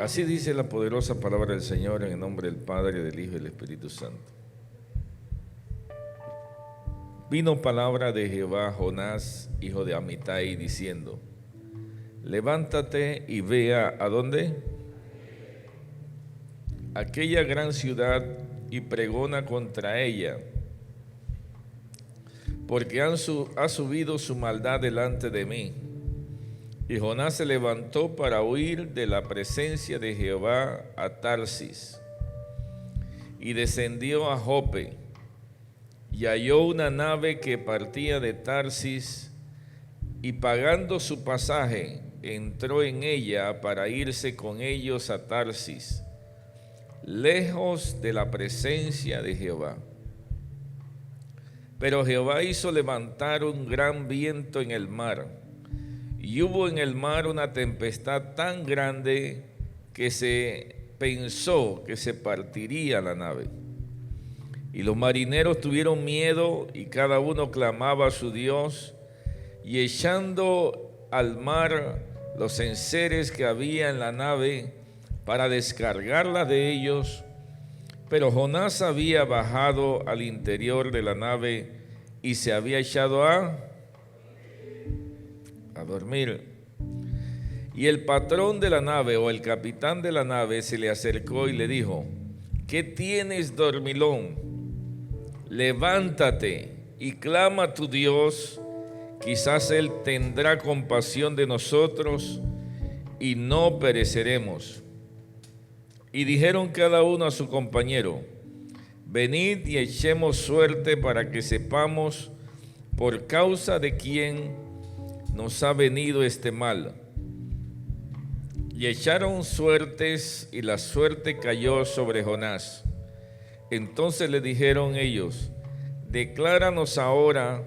Así dice la poderosa palabra del Señor, en el nombre del Padre, del Hijo y del Espíritu Santo. Vino palabra de Jehová a Jonás, hijo de Amitai, diciendo: levántate y vea ¿a dónde? Aquella gran ciudad, y pregona contra ella, porque ha subido su maldad delante de mí. Y Jonás se levantó para huir de la presencia de Jehová a Tarsis, y descendió a Jope, y halló una nave que partía de Tarsis, y pagando su pasaje, entró en ella para irse con ellos a Tarsis, lejos de la presencia de Jehová. Pero Jehová hizo levantar un gran viento en el mar, y hubo en el mar una tempestad tan grande que se pensó que se partiría la nave. Y los marineros tuvieron miedo, y cada uno clamaba a su Dios, y echando al mar los enseres que había en la nave para descargarla de ellos. Pero Jonás había bajado al interior de la nave y se había echado a dormir. Y el patrón de la nave, o el capitán de la nave, se le acercó y le dijo: ¿qué tienes, dormilón? Levántate y clama a tu Dios, quizás Él tendrá compasión de nosotros y no pereceremos. Y dijeron cada uno a su compañero: venid y echemos suerte para que sepamos por causa de quién nos ha venido este mal. Y echaron suertes, y la suerte cayó sobre Jonás. Entonces le dijeron ellos: decláranos ahora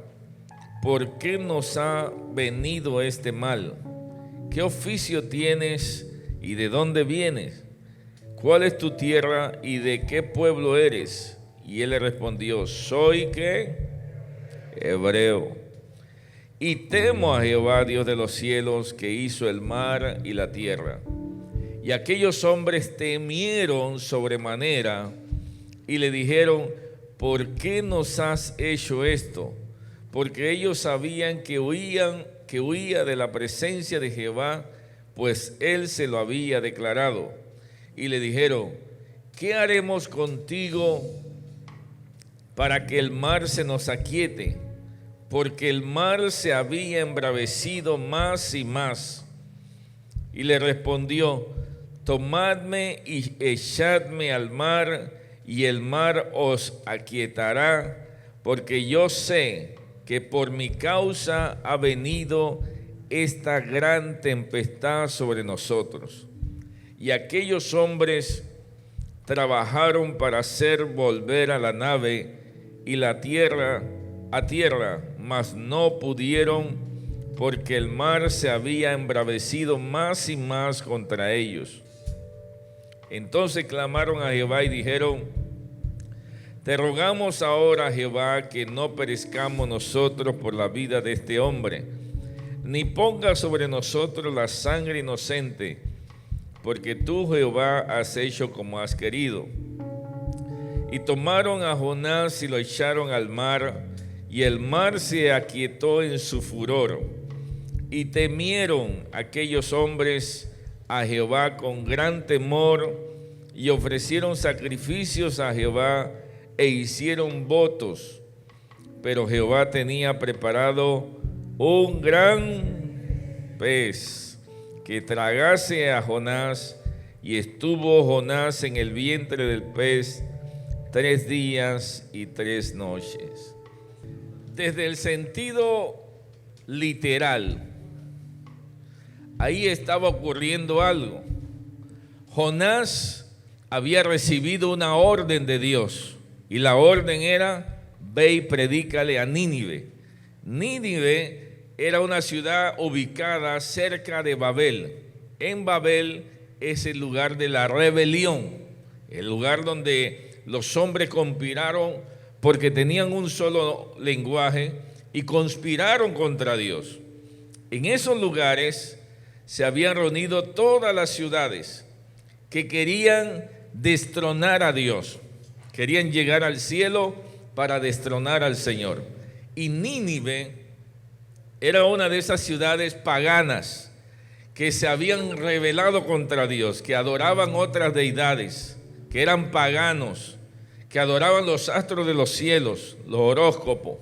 por qué nos ha venido este mal. ¿Qué oficio tienes y de dónde vienes? ¿Cuál es tu tierra y de qué pueblo eres? Y él le respondió: soy ¿qué? Hebreo. Y temo a Jehová, Dios de los cielos, que hizo el mar y la tierra. Y aquellos hombres temieron sobremanera y le dijeron: ¿por qué nos has hecho esto? Porque ellos sabían que huía de la presencia de Jehová, pues él se lo había declarado. Y le dijeron: ¿qué haremos contigo para que el mar se nos aquiete? Porque el mar se había embravecido más y más. Y le respondió: tomadme y echadme al mar, y el mar os aquietará, porque yo sé que por mi causa ha venido esta gran tempestad sobre nosotros. Y aquellos hombres trabajaron para hacer volver a la nave y la tierra a tierra, mas no pudieron, porque el mar se había embravecido más y más contra ellos. Entonces clamaron a Jehová y dijeron: te rogamos ahora, Jehová, que no perezcamos nosotros por la vida de este hombre, ni ponga sobre nosotros la sangre inocente, porque tú, Jehová, has hecho como has querido. Y tomaron a Jonás y lo echaron al mar, y el mar se aquietó en su furor. Y temieron aquellos hombres a Jehová con gran temor, y ofrecieron sacrificios a Jehová e hicieron votos. Pero Jehová tenía preparado un gran pez que tragase a Jonás, y estuvo Jonás en el vientre del pez 3 días y 3 noches. Desde el sentido literal, ahí estaba ocurriendo algo. Jonás había recibido una orden de Dios, y la orden era: ve y predícale a Nínive. Nínive era una ciudad ubicada cerca de Babel. En Babel es el lugar de la rebelión, el lugar donde los hombres conspiraron porque tenían un solo lenguaje y conspiraron contra Dios. En esos lugares se habían reunido todas las ciudades, que querían destronar a Dios. Querían llegar al cielo para destronar al Señor. Y Nínive era una de esas ciudades paganas que se habían rebelado contra Dios, que adoraban otras deidades, que eran paganos, que adoraban los astros de los cielos, los horóscopos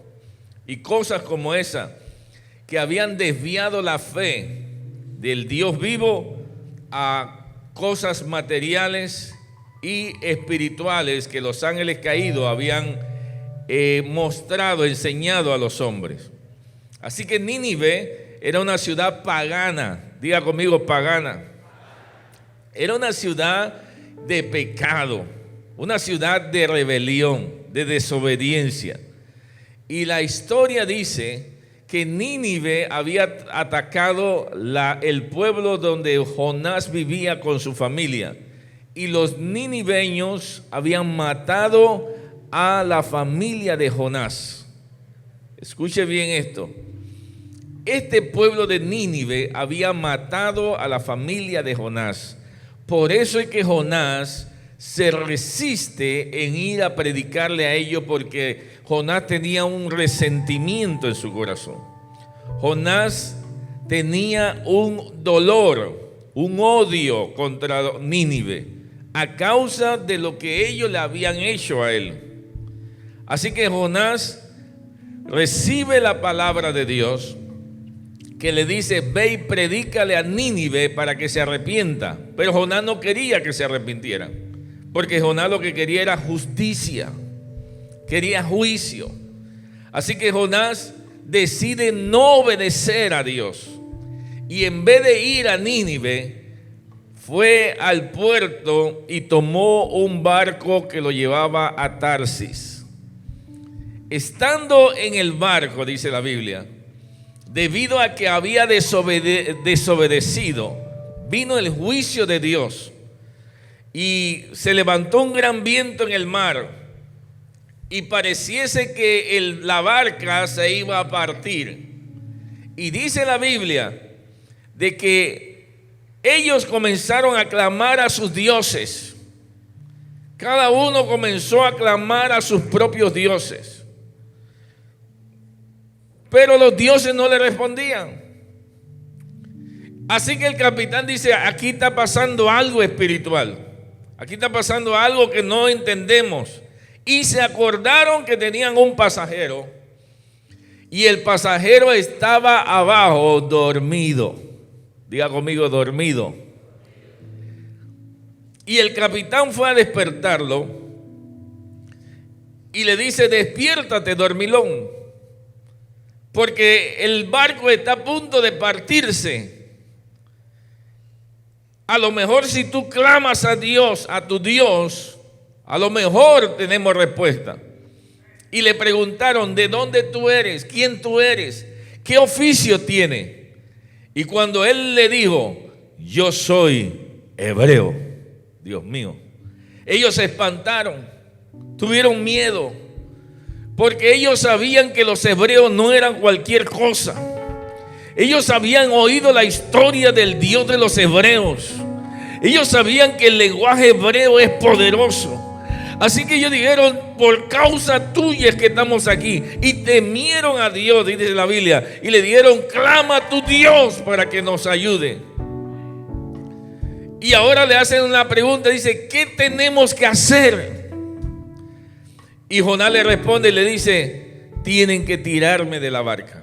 y cosas como esa, que habían desviado la fe del Dios vivo a cosas materiales y espirituales que los ángeles caídos habían mostrado, enseñado a los hombres. Así que Nínive era una ciudad pagana, diga conmigo pagana. Era una ciudad de pecado, una ciudad de rebelión, de desobediencia. Y la historia dice que Nínive había atacado el pueblo donde Jonás vivía con su familia. Y los niniveños habían matado a la familia de Jonás. Escuche bien esto. Este pueblo de Nínive había matado a la familia de Jonás. Por eso es que Jonás se resiste en ir a predicarle a ellos, porque Jonás tenía un resentimiento en su corazón. Jonás tenía un dolor, un odio contra Nínive a causa de lo que ellos le habían hecho a él. Así que Jonás recibe la palabra de Dios que le dice: ve y predícale a Nínive para que se arrepienta. Pero Jonás no quería que se arrepintiera, porque Jonás lo que quería era justicia, quería juicio. Así que Jonás decide no obedecer a Dios, y en vez de ir a Nínive, fue al puerto y tomó un barco que lo llevaba a Tarsis. Estando en el barco, dice la Biblia, debido a que había desobedecido, vino el juicio de Dios y se levantó un gran viento en el mar y pareciese que la barca se iba a partir. Y dice la Biblia de que ellos comenzaron a clamar a sus dioses. Cada uno comenzó a clamar a sus propios dioses, pero los dioses no le respondían. Así que el capitán dice: aquí está pasando algo espiritual, aquí está pasando algo que no entendemos. Y se acordaron que tenían un pasajero, y el pasajero estaba abajo dormido. Diga conmigo, dormido. Y el capitán fue a despertarlo y le dice: despiértate, dormilón, porque el barco está a punto de partirse. A lo mejor si tú clamas a Dios, a tu Dios, a lo mejor tenemos respuesta. Y le preguntaron: ¿de dónde tú eres? ¿Quién tú eres? ¿Qué oficio tienes? Y cuando él le dijo: yo soy hebreo, Dios mío, ellos se espantaron, tuvieron miedo, porque ellos sabían que los hebreos no eran cualquier cosa. Ellos habían oído la historia del Dios de los hebreos. Ellos sabían que el lenguaje hebreo es poderoso. Así que ellos dijeron: por causa tuya es que estamos aquí. Y temieron a Dios, dice la Biblia, y le dijeron: clama a tu Dios para que nos ayude. Y ahora le hacen una pregunta, dice: ¿qué tenemos que hacer? Y Jonás le responde y le dice: tienen que tirarme de la barca.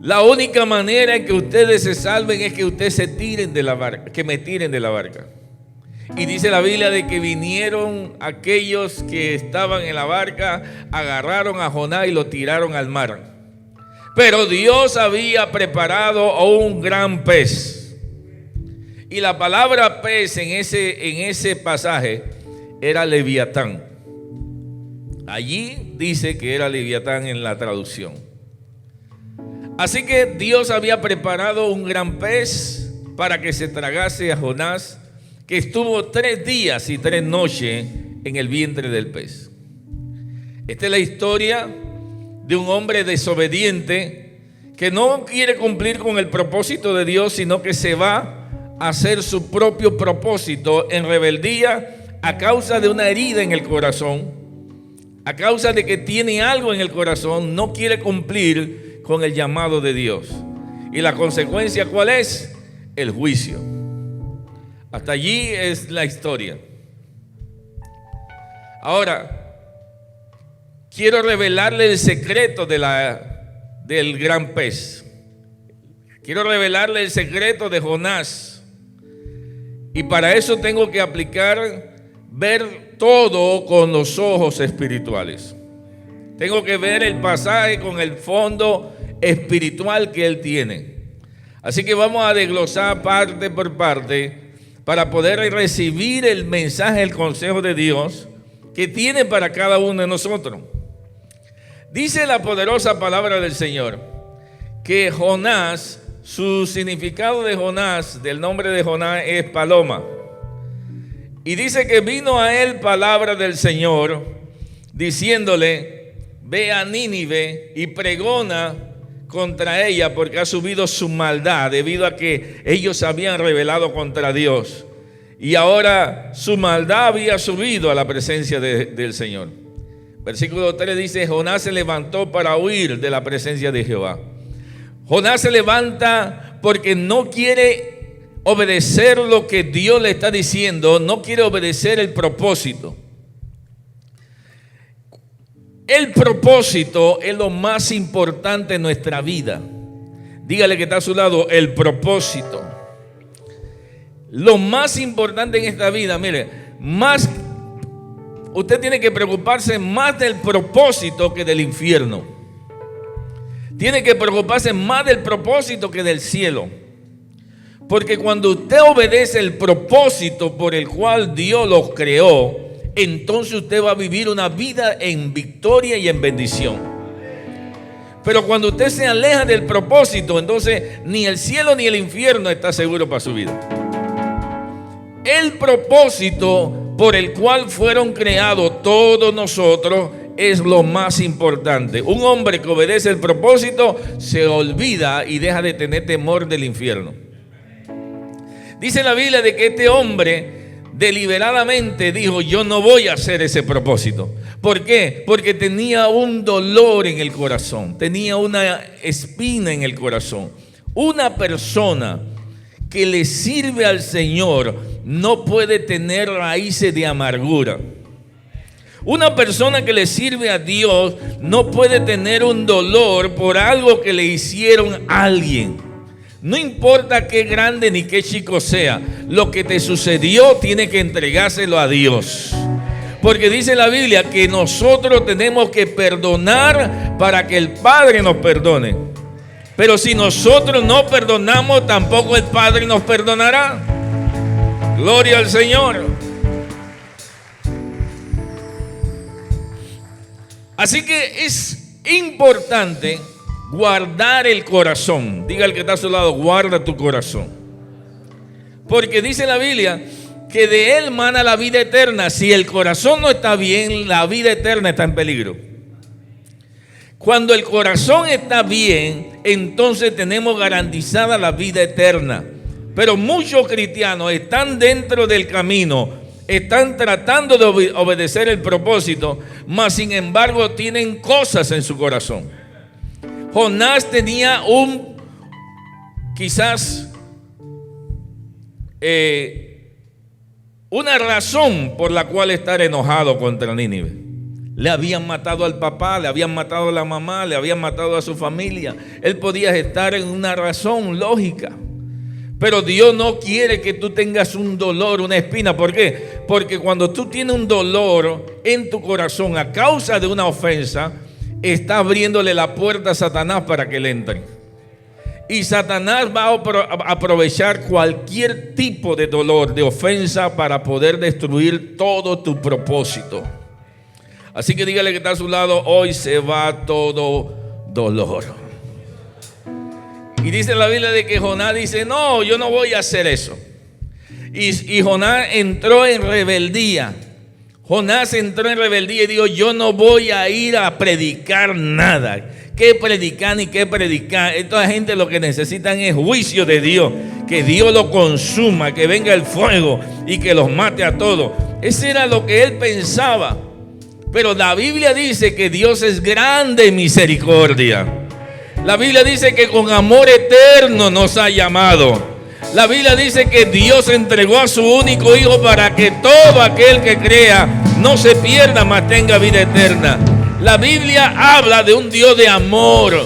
La única manera en que ustedes se salven es que ustedes se tiren de la barca, que me tiren de la barca. Y dice la Biblia de que vinieron aquellos que estaban en la barca, agarraron a Jonás y lo tiraron al mar. Pero Dios había preparado un gran pez. Y la palabra pez en ese pasaje era Leviatán. Allí dice que era Leviatán en la traducción. Así que Dios había preparado un gran pez para que se tragase a Jonás, que estuvo 3 días y 3 noches en el vientre del pez. Esta es la historia de un hombre desobediente que no quiere cumplir con el propósito de Dios, sino que se va hacer su propio propósito en rebeldía a causa de una herida en el corazón, a causa de que tiene algo en el corazón, no quiere cumplir con el llamado de Dios. Y la consecuencia, ¿cuál es? El juicio. Hasta allí es la historia. Ahora, quiero revelarle el secreto del gran pez. Quiero revelarle el secreto de Jonás. Y para eso tengo que ver todo con los ojos espirituales. Tengo que ver el pasaje con el fondo espiritual que él tiene. Así que vamos a desglosar parte por parte para poder recibir el mensaje, el consejo de Dios que tiene para cada uno de nosotros. Dice la poderosa palabra del Señor que Jonás, su significado de Jonás, del nombre de Jonás, es paloma. Y dice que vino a él palabra del Señor diciéndole: ve a Nínive y pregona contra ella, porque ha subido su maldad debido a que ellos habían rebelado contra Dios. Y ahora su maldad había subido a la presencia del Señor. Versículo 3 dice: Jonás se levantó para huir de la presencia de Jehová. Jonás se levanta porque no quiere obedecer lo que Dios le está diciendo, no quiere obedecer el propósito. El propósito es lo más importante en nuestra vida. Dígale que está a su lado: el propósito. Lo más importante en esta vida, mire, usted tiene que preocuparse más del propósito que del infierno. Tiene que preocuparse más del propósito que del cielo. Porque cuando usted obedece el propósito por el cual Dios los creó, entonces usted va a vivir una vida en victoria y en bendición. Pero cuando usted se aleja del propósito, entonces ni el cielo ni el infierno está seguro para su vida. El propósito por el cual fueron creados todos nosotros es lo más importante. Un hombre que obedece el propósito se olvida y deja de tener temor del infierno. Dice la Biblia de que este hombre deliberadamente dijo: yo no voy a hacer ese propósito. ¿Por qué? Porque tenía un dolor en el corazón, tenía una espina en el corazón. Una persona que le sirve al Señor no puede tener raíces de amargura. Una persona que le sirve a Dios no puede tener un dolor por algo que le hicieron a alguien. No importa qué grande ni qué chico sea, lo que te sucedió tiene que entregárselo a Dios. Porque dice la Biblia que nosotros tenemos que perdonar para que el Padre nos perdone. Pero si nosotros no perdonamos, tampoco el Padre nos perdonará. Gloria al Señor. Así que es importante guardar el corazón. Diga al que está a su lado: guarda tu corazón. Porque dice la Biblia que de él mana la vida eterna. Si el corazón no está bien, la vida eterna está en peligro. Cuando el corazón está bien, entonces tenemos garantizada la vida eterna. Pero muchos cristianos están dentro del camino, están tratando de obedecer el propósito, mas sin embargo tienen cosas en su corazón. Jonás tenía quizás una razón por la cual estar enojado contra Nínive. Le habían matado al papá, le habían matado a la mamá, le habían matado a su familia. Él podía estar en una razón lógica. Pero Dios no quiere que tú tengas un dolor, una espina. ¿Por qué? Porque cuando tú tienes un dolor en tu corazón a causa de una ofensa, está abriéndole la puerta a Satanás para que él entre. Y Satanás va a aprovechar cualquier tipo de dolor, de ofensa, para poder destruir todo tu propósito. Así que dígale que está a su lado: hoy se va todo dolor. Y dice la Biblia de que Jonás dice: no, yo no voy a hacer eso. Y Jonás entró en rebeldía. Jonás entró en rebeldía y dijo: yo no voy a ir a predicar nada. ¿Qué predicar ni qué predicar? Esta gente lo que necesitan es juicio de Dios. Que Dios lo consuma, que venga el fuego y que los mate a todos. Ese era lo que él pensaba. Pero la Biblia dice que Dios es grande en misericordia. La Biblia dice que con amor eterno nos ha llamado. La Biblia dice que Dios entregó a su único Hijo para que todo aquel que crea no se pierda, mas tenga vida eterna. La Biblia habla de un Dios de amor,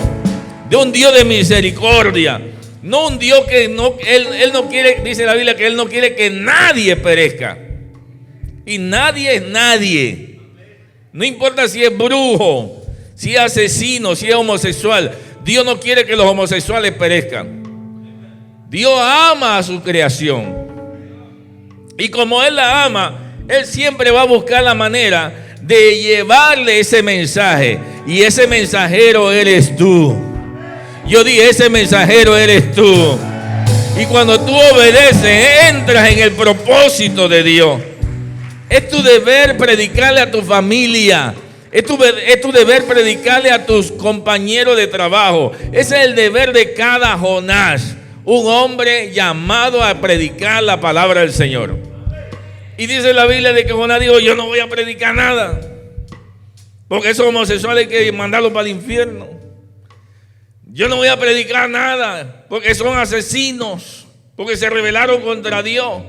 de un Dios de misericordia. No un Dios que Él no quiere, dice la Biblia, que Él no quiere que nadie perezca. Y nadie es nadie. No importa si es brujo, si es asesino, si es homosexual. Dios no quiere que los homosexuales perezcan. Dios ama a su creación. Y como Él la ama, Él siempre va a buscar la manera de llevarle ese mensaje. Y ese mensajero eres tú. Yo dije, ese mensajero eres tú. Y cuando tú obedeces, entras en el propósito de Dios. Es tu deber predicarle a tu familia. Es tu deber predicarle a tus compañeros de trabajo. Ese es el deber de cada Jonás. Un hombre llamado a predicar la palabra del Señor. Y dice la Biblia de que Jonás dijo: yo no voy a predicar nada, porque esos homosexuales hay que mandarlos para el infierno. Yo no voy a predicar nada, porque son asesinos, porque se rebelaron contra Dios.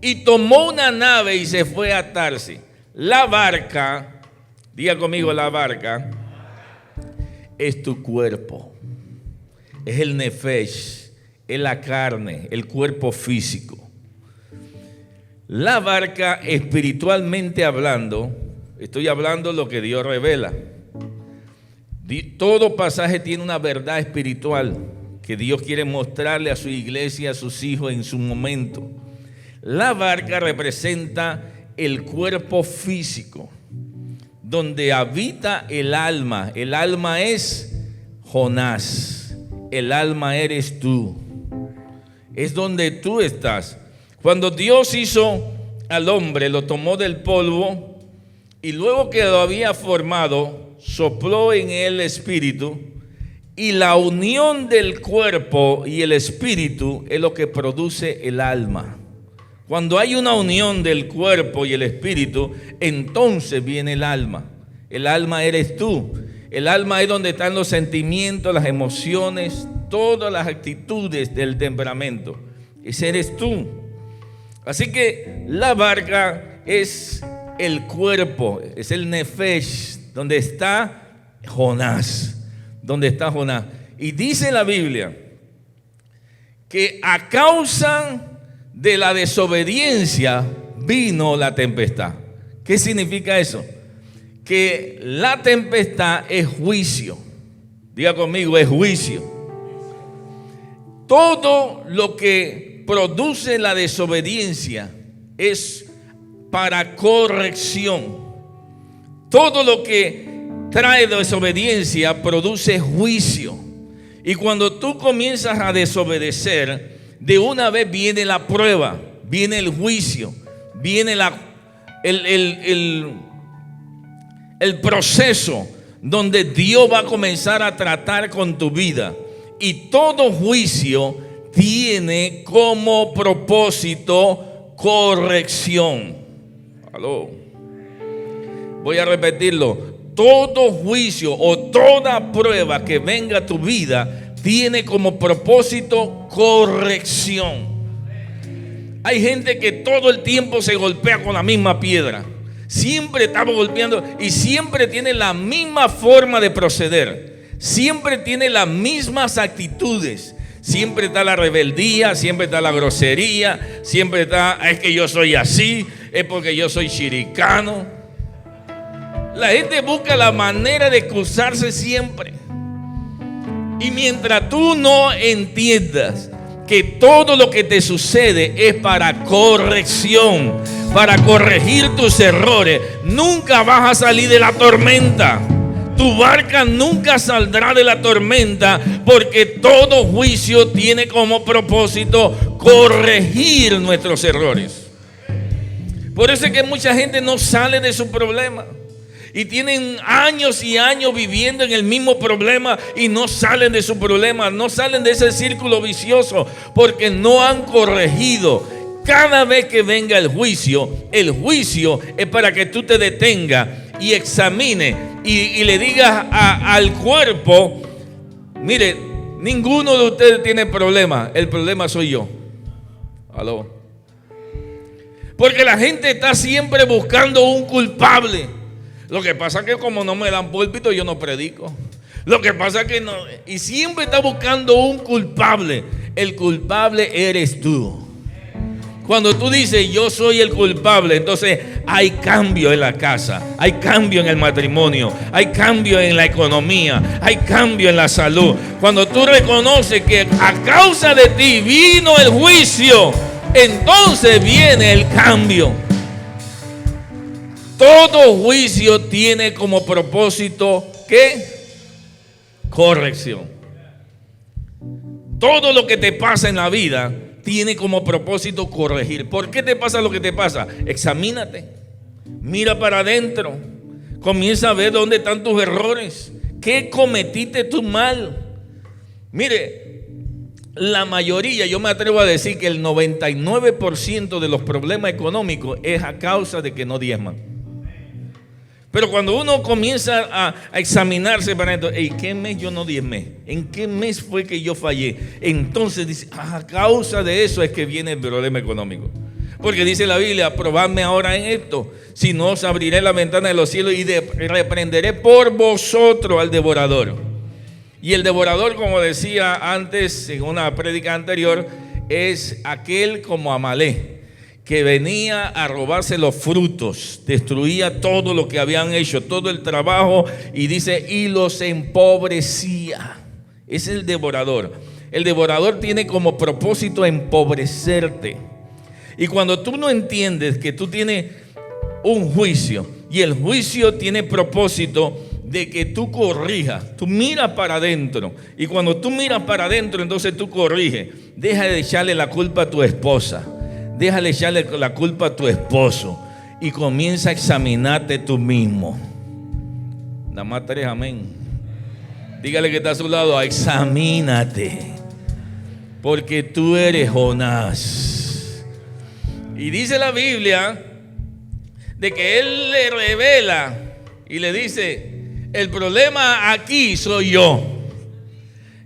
Y tomó una nave y se fue a Tarsis. La barca, diga conmigo, la barca es tu cuerpo. Es el nefesh. Es la carne, el cuerpo físico. La barca, espiritualmente hablando, estoy hablando lo que Dios revela. Todo pasaje tiene una verdad espiritual que Dios quiere mostrarle a su iglesia, a sus hijos en su momento. La barca representa el cuerpo físico, donde habita el alma. El alma es Jonás. El alma eres tú. Es donde tú estás. Cuando Dios hizo al hombre, lo tomó del polvo y luego que lo había formado, sopló en él espíritu, y la unión del cuerpo y el espíritu es lo que produce el alma. Cuando hay una unión del cuerpo y el espíritu, entonces viene el alma. El alma eres tú. El alma es donde están los sentimientos, las emociones, todas las actitudes del temperamento. Ese eres tú. Así que la barca es el cuerpo, es el nefesh, donde está Jonás. Donde está Jonás. Y dice la Biblia que a causa de la desobediencia vino la tempestad. ¿Qué significa eso? Que la tempestad es juicio. Diga conmigo, es juicio. Todo lo que produce la desobediencia es para corrección. Todo lo que trae desobediencia produce juicio. Y cuando tú comienzas a desobedecer, de una vez viene la prueba, viene el juicio, viene el proceso donde Dios va a comenzar a tratar con tu vida. Y todo juicio tiene como propósito corrección. Aló. Voy a repetirlo. Todo juicio o toda prueba que venga a tu vida tiene como propósito corrección. Hay gente que todo el tiempo se golpea con la misma piedra. Siempre estamos golpeando y siempre tiene la misma forma de proceder. Siempre tiene las mismas actitudes. Siempre está la rebeldía, siempre está la grosería, siempre está, es que yo soy así, es porque yo soy chiricano. La gente busca la manera de excusarse siempre. Y mientras tú no entiendas que todo lo que te sucede es para corrección, para corregir tus errores, nunca vas a salir de la tormenta. Tu barca nunca saldrá de la tormenta, porque todo juicio tiene como propósito corregir nuestros errores. Por eso es que mucha gente no sale de su problema. Y tienen años y años viviendo en el mismo problema y no salen de su problema, no salen de ese círculo vicioso porque no han corregido. Cada vez que venga el juicio es para que tú te detengas y examines y le digas al cuerpo: mire, ninguno de ustedes tiene problema, el problema soy yo. ¿Aló? Porque la gente está siempre buscando un culpable. Lo que pasa es que como no me dan púlpito, yo no predico. Lo que pasa es que no, y siempre está buscando un culpable. El culpable eres tú. Cuando tú dices yo soy el culpable, entonces hay cambio en la casa, hay cambio en el matrimonio, hay cambio en la economía, hay cambio en la salud. Cuando tú reconoces que a causa de ti vino el juicio, entonces viene el cambio. Todo juicio tiene como propósito ¿qué? Corrección. Todo lo que te pasa en la vida tiene como propósito corregir. ¿Por qué te pasa lo que te pasa? Examínate, mira para adentro, comienza a ver dónde están tus errores, qué cometiste tú mal. Mire, la mayoría, yo me atrevo a decir que el 99% de los problemas económicos es a causa de que no diezman. Pero cuando uno comienza a examinarse para esto, ¿en qué mes yo no diezmé? ¿En qué mes fue que yo fallé? Entonces dice, a causa de eso es que viene el problema económico. Porque dice la Biblia: probadme ahora en esto, si no os abriré la ventana de los cielos y reprenderé por vosotros al devorador. Y el devorador, como decía antes en una prédica anterior, es aquel como Amalek, que venía a robarse los frutos, destruía todo lo que habían hecho, todo el trabajo, y dice, y los empobrecía. Es el devorador. El devorador tiene como propósito empobrecerte. Y cuando tú no entiendes que tú tienes un juicio, y el juicio tiene propósito de que tú corrijas, tú miras para adentro, y cuando tú miras para adentro, entonces tú corriges. Deja de echarle la culpa a tu esposa, déjale echarle la culpa a tu esposo y comienza a examinarte tú mismo. Nada más 3 amén. Dígale que está a su lado: examínate, porque tú eres Jonás. Y dice la Biblia de que él le revela y le dice: el problema aquí soy yo.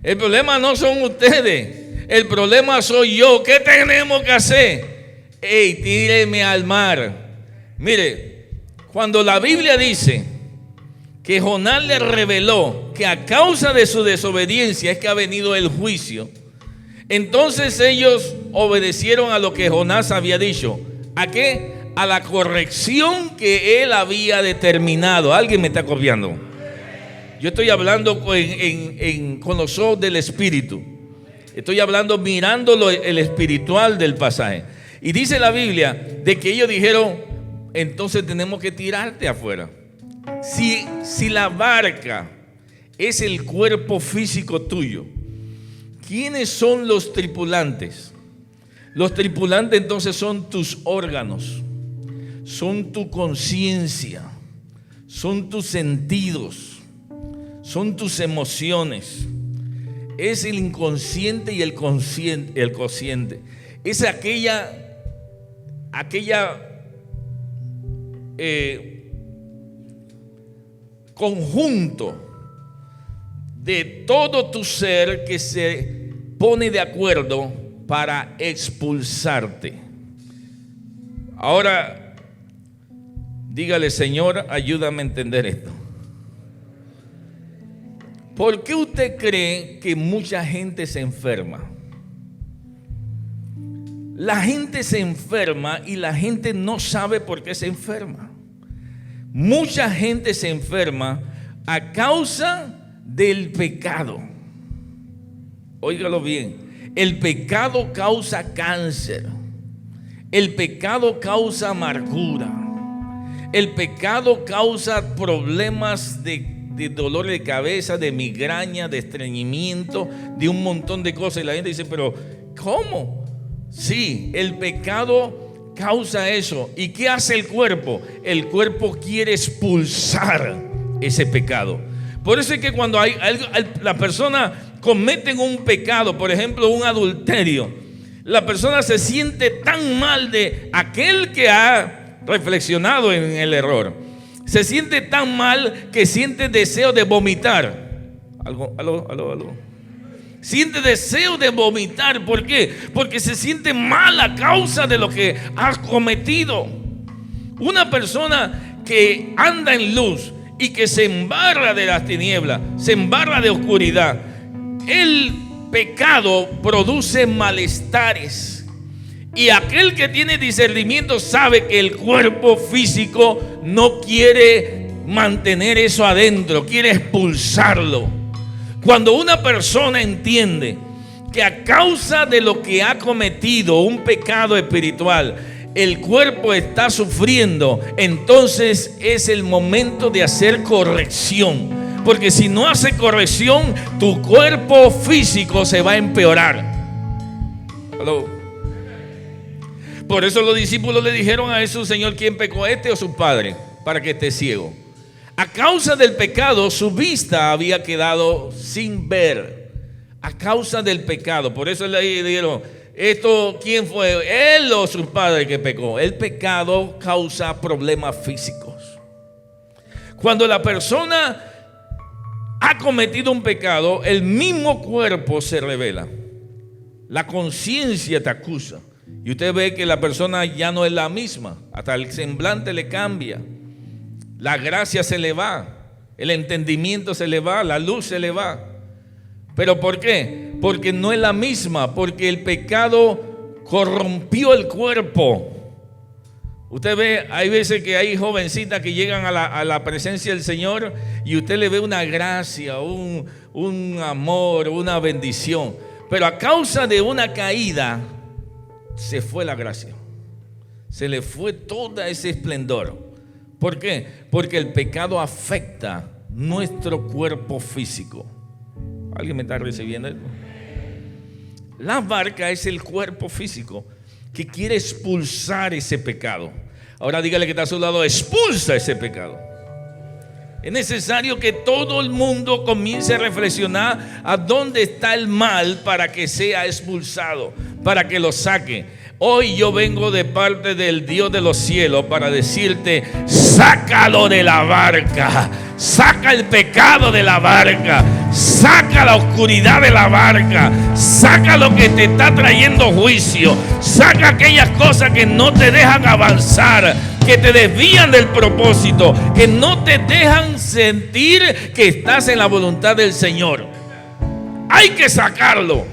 El problema no son ustedes, el problema soy yo. ¿Qué tenemos que hacer? Ey, tíreme al mar. Mire, cuando la Biblia dice que Jonás le reveló que a causa de su desobediencia es que ha venido el juicio, entonces ellos obedecieron a lo que Jonás había dicho. ¿A qué? A la corrección que él había determinado. ¿Alguien me está copiando? Yo estoy hablando con los ojos del Espíritu. Estoy hablando mirando el espiritual del pasaje. Y dice la Biblia de que ellos dijeron: entonces tenemos que tirarte afuera. Si la barca es el cuerpo físico tuyo, ¿quiénes son los tripulantes? Los tripulantes entonces son tus órganos, son tu conciencia, son tus sentidos, son tus emociones. Es el inconsciente y el consciente. Es aquella conjunto de todo tu ser que se pone de acuerdo para expulsarte. Ahora, dígale: Señor, ayúdame a entender esto. ¿Por qué usted cree que mucha gente se enferma? La gente se enferma y la gente no sabe por qué se enferma. Mucha gente se enferma a causa del pecado. Óigalo bien. El pecado causa cáncer. El pecado causa amargura. El pecado causa problemas de dolor de cabeza, de migraña, de estreñimiento, de un montón de cosas. Y la gente dice: pero ¿cómo? Sí, el pecado causa eso. ¿Y qué hace el cuerpo? El cuerpo quiere expulsar ese pecado. Por eso es que cuando la persona comete un pecado, por ejemplo un adulterio, la persona se siente tan mal de aquel que ha reflexionado en el error. Se siente tan mal que siente deseo de vomitar. Aló. Siente deseo de vomitar. ¿Por qué? Porque se siente mal a causa de lo que ha cometido. Una persona que anda en luz y que se embarra de las tinieblas, se embarra de oscuridad, el pecado produce malestares. Y aquel que tiene discernimiento sabe que el cuerpo físico no quiere mantener eso adentro, quiere expulsarlo. Cuando una persona entiende que a causa de lo que ha cometido, un pecado espiritual, el cuerpo está sufriendo, entonces es el momento de hacer corrección. Porque si no hace corrección, tu cuerpo físico se va a empeorar. Hello. Por eso los discípulos le dijeron a Jesús: Señor, ¿quién pecó, este o su padre, para que esté ciego? A causa del pecado, su vista había quedado sin ver. A causa del pecado. Por eso le dijeron: ¿esto quién fue? ¿Él o su padre que pecó? El pecado causa problemas físicos. Cuando la persona ha cometido un pecado, el mismo cuerpo se revela. La conciencia te acusa. Y usted ve que la persona ya no es la misma. Hasta el semblante le cambia. La gracia se le va. El entendimiento se le va. La luz se le va. ¿Pero por qué? Porque no es la misma. Porque el pecado corrompió el cuerpo. Usted ve, hay veces que hay jovencitas que llegan a la presencia del Señor y usted le ve una gracia, un amor, una bendición. Pero a causa de una caída se fue la gracia. Se le fue todo ese esplendor. ¿Por qué? Porque el pecado afecta nuestro cuerpo físico. ¿Alguien me está recibiendo esto? La barca es el cuerpo físico que quiere expulsar ese pecado. Ahora dígale que está a su lado: expulsa ese pecado. Es necesario que todo el mundo comience a reflexionar a dónde está el mal para que sea expulsado, para que lo saque. Hoy yo vengo de parte del Dios de los cielos para decirte: sácalo de la barca, saca el pecado de la barca, saca la oscuridad de la barca, saca lo que te está trayendo juicio, saca aquellas cosas que no te dejan avanzar, que te desvían del propósito, que no te dejan sentir que estás en la voluntad del Señor. Hay que sacarlo.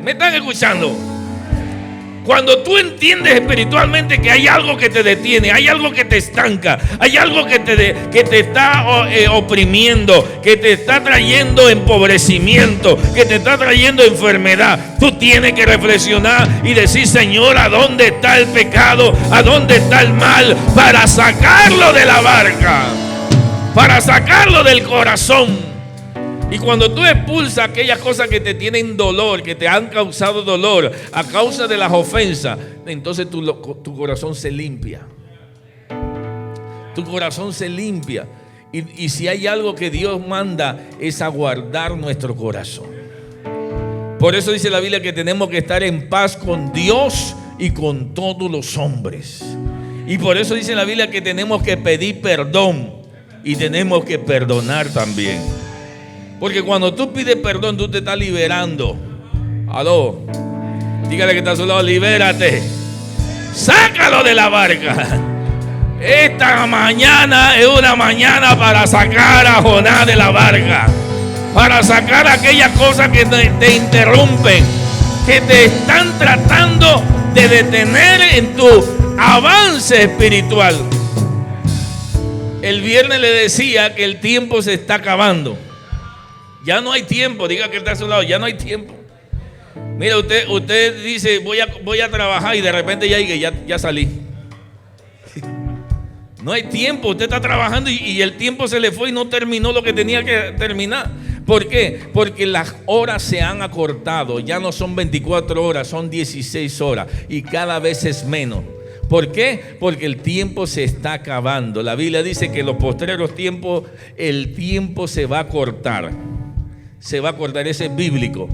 ¿Me están escuchando? Cuando tú entiendes espiritualmente que hay algo que te detiene, hay algo que te estanca, hay algo que te está oprimiendo, que te está trayendo empobrecimiento, que te está trayendo enfermedad, tú tienes que reflexionar y decir: Señor, ¿a dónde está el pecado? ¿A dónde está el mal? Para sacarlo de la barca, para sacarlo del corazón. Y cuando tú expulsas aquellas cosas que te tienen dolor, que te han causado dolor a causa de las ofensas, entonces tu corazón se limpia. Tu corazón se limpia. Y si hay algo que Dios manda, es a guardar nuestro corazón. Por eso dice la Biblia que tenemos que estar en paz con Dios y con todos los hombres. Y por eso dice la Biblia que tenemos que pedir perdón y tenemos que perdonar también. Porque cuando tú pides perdón, tú te estás liberando. Aló. Dígale que está a su lado: libérate. Sácalo de la barca. Esta mañana es una mañana para sacar a Jonás de la barca. Para sacar aquellas cosas que te interrumpen, que te están tratando de detener en tu avance espiritual. El viernes le decía que el tiempo se está acabando. Ya no hay tiempo. Diga que está a su lado: ya no hay tiempo. Mira, usted dice: voy a trabajar, y de repente ya salí. No hay tiempo. Usted está trabajando y el tiempo se le fue y no terminó lo que tenía que terminar. ¿Por qué? Porque las horas se han acortado. Ya no son 24 horas, son 16 horas. Y cada vez es menos. ¿Por qué? Porque el tiempo se está acabando. La Biblia dice que en los postreros tiempos el tiempo se va a cortar. Se va a cortar, ese es bíblico.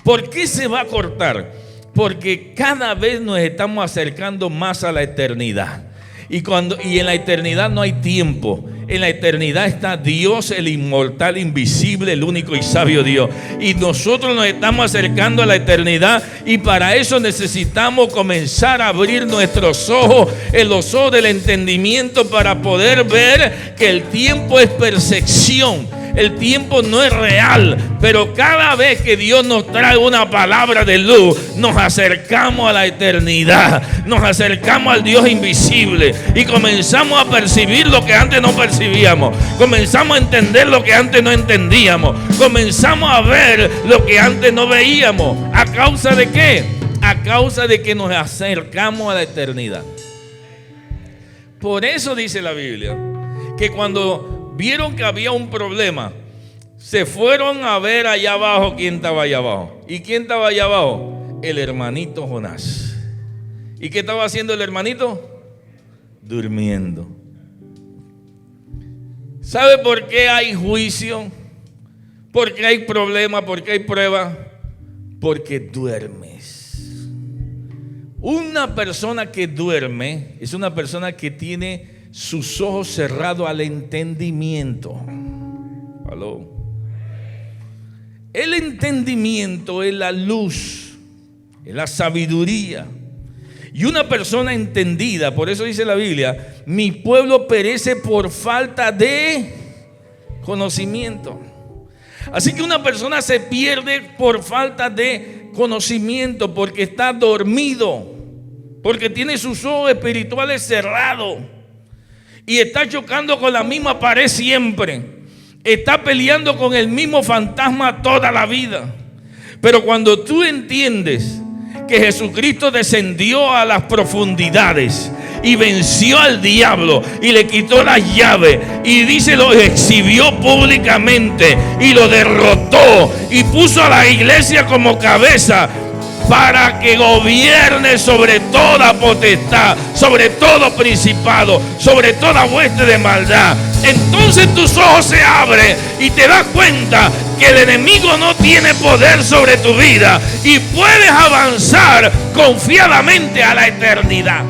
¿Por qué se va a cortar? Porque cada vez nos estamos acercando más a la eternidad. Y en la eternidad no hay tiempo. En la eternidad está Dios, el inmortal, invisible, el único y sabio Dios. Y nosotros nos estamos acercando a la eternidad, y para eso necesitamos comenzar a abrir nuestros ojos, en los ojos del entendimiento, para poder ver que el tiempo es percepción. El tiempo no es real, pero cada vez que Dios nos trae una palabra de luz, nos acercamos a la eternidad, nos acercamos al Dios invisible y comenzamos a percibir lo que antes no percibíamos, comenzamos a entender lo que antes no entendíamos, comenzamos a ver lo que antes no veíamos. ¿A causa de qué? A causa de que nos acercamos a la eternidad. Por eso dice la Biblia que cuando vieron que había un problema, se fueron a ver allá abajo quién estaba allá abajo. ¿Y quién estaba allá abajo? El hermanito Jonás. ¿Y qué estaba haciendo el hermanito? Durmiendo. ¿Sabe por qué hay juicio? ¿Por qué hay problema? ¿Por qué hay prueba? Porque duermes. Una persona que duerme es una persona que tiene sus ojos cerrados al entendimiento. ¿Aló? El entendimiento es la luz, es la sabiduría. Y una persona entendida, por eso dice la Biblia, mi pueblo perece por falta de conocimiento. Así que una persona se pierde por falta de conocimiento, porque está dormido, porque tiene sus ojos espirituales cerrados. Y está chocando con la misma pared siempre. Está peleando con el mismo fantasma toda la vida. Pero cuando tú entiendes que Jesucristo descendió a las profundidades y venció al diablo y le quitó las llaves, y dice, lo exhibió públicamente y lo derrotó y puso a la iglesia como cabeza, para que gobierne sobre toda potestad, sobre todo principado, sobre toda hueste de maldad. Entonces tus ojos se abren y te das cuenta que el enemigo no tiene poder sobre tu vida, y puedes avanzar confiadamente a la eternidad.